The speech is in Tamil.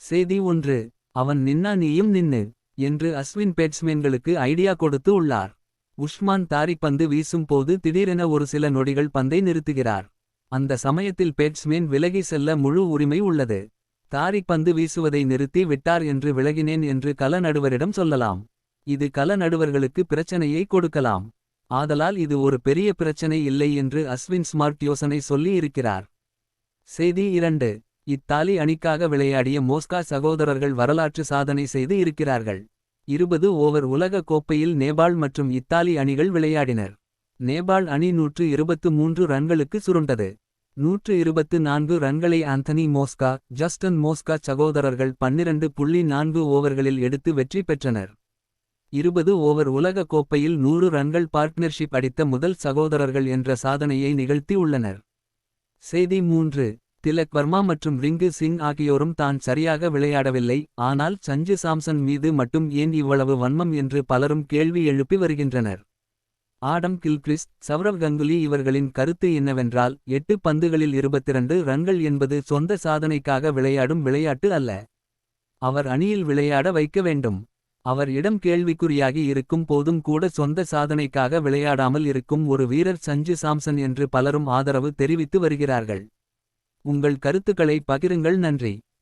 செய்தி 1. அவன் நின்னா நீயும் நின்னு என்று அஸ்வின் பேட்ஸ்மேன்களுக்கு ஐடியா கொடுத்து உள்ளார். உஷ்மான் தாரிக் பந்து வீசும் போது திடீரென ஒரு சில நொடிகள் பந்தை நிறுத்துகிறார். அந்த சமயத்தில் பேட்ஸ்மேன் விலகி செல்ல முழு உரிமை உள்ளது. தாரிக் பந்து வீசுவதை நிறுத்தி விட்டார் என்று விலகினேன் என்று கள நடுவரிடம் சொல்லலாம். இது கள நடுவர்களுக்கு பிரச்சனையை கொடுக்கலாம். ஆதலால் இது ஒரு பெரிய பிரச்சனை இல்லை என்று அஸ்வின் ஸ்மார்ட் யோசனை சொல்லி இருக்கிறார். செய்தி 2. இத்தாலி அணிக்காக விளையாடிய மோஸ்கா சகோதரர்கள் வரலாற்று சாதனை செய்து இருக்கிறார்கள். 20 ஓவர் உலக கோப்பையில் நேபாள் மற்றும் இத்தாலி அணிகள் விளையாடினர். நேபாள் அணி 123 ரன்களுக்கு சுருண்டது. 124 ரன்களை ஆந்தனி மோஸ்கா, ஜஸ்டன் மோஸ்கா சகோதரர்கள் 12.4 ஓவர்களில் எடுத்து வெற்றி பெற்றனர். 20 ஓவர் உலக கோப்பையில் 100 ரன்கள் பார்ட்னர்ஷிப் அடித்த முதல் சகோதரர்கள் என்ற சாதனையை நிகழ்த்தி உள்ளனர். செய்தி 3. திலக் வர்மா மற்றும் ரிங்கு சிங் ஆகியோரும் தான் சரியாக விளையாடவில்லை. ஆனால் சஞ்சு சாம்சன் மீது மட்டும் ஏன் இவ்வளவு வன்மம் என்று பலரும் கேள்வி எழுப்பி வருகின்றனர். ஆடம் கில்க்ரிஸ்ட், சவ்ரவ் கங்குலி இவர்களின் கருத்து என்னவென்றால் 8 பந்துகளில் 22 ரன்கள் என்பது சொந்த சாதனைக்காக விளையாடும் விளையாட்டு அல்ல. அவர் அணியில் விளையாட வைக்க வேண்டும். அவர் இடம் கேள்விக்குறியாகி இருக்கும் போதும் கூட சொந்த சாதனைக்காக விளையாடாமல் இருக்கும் ஒரு வீரர் சஞ்சு சாம்சன் என்று பலரும் ஆதரவு தெரிவித்து வருகிறார்கள். உங்கள் கருத்துக்களை பகிருங்கள். நன்றி.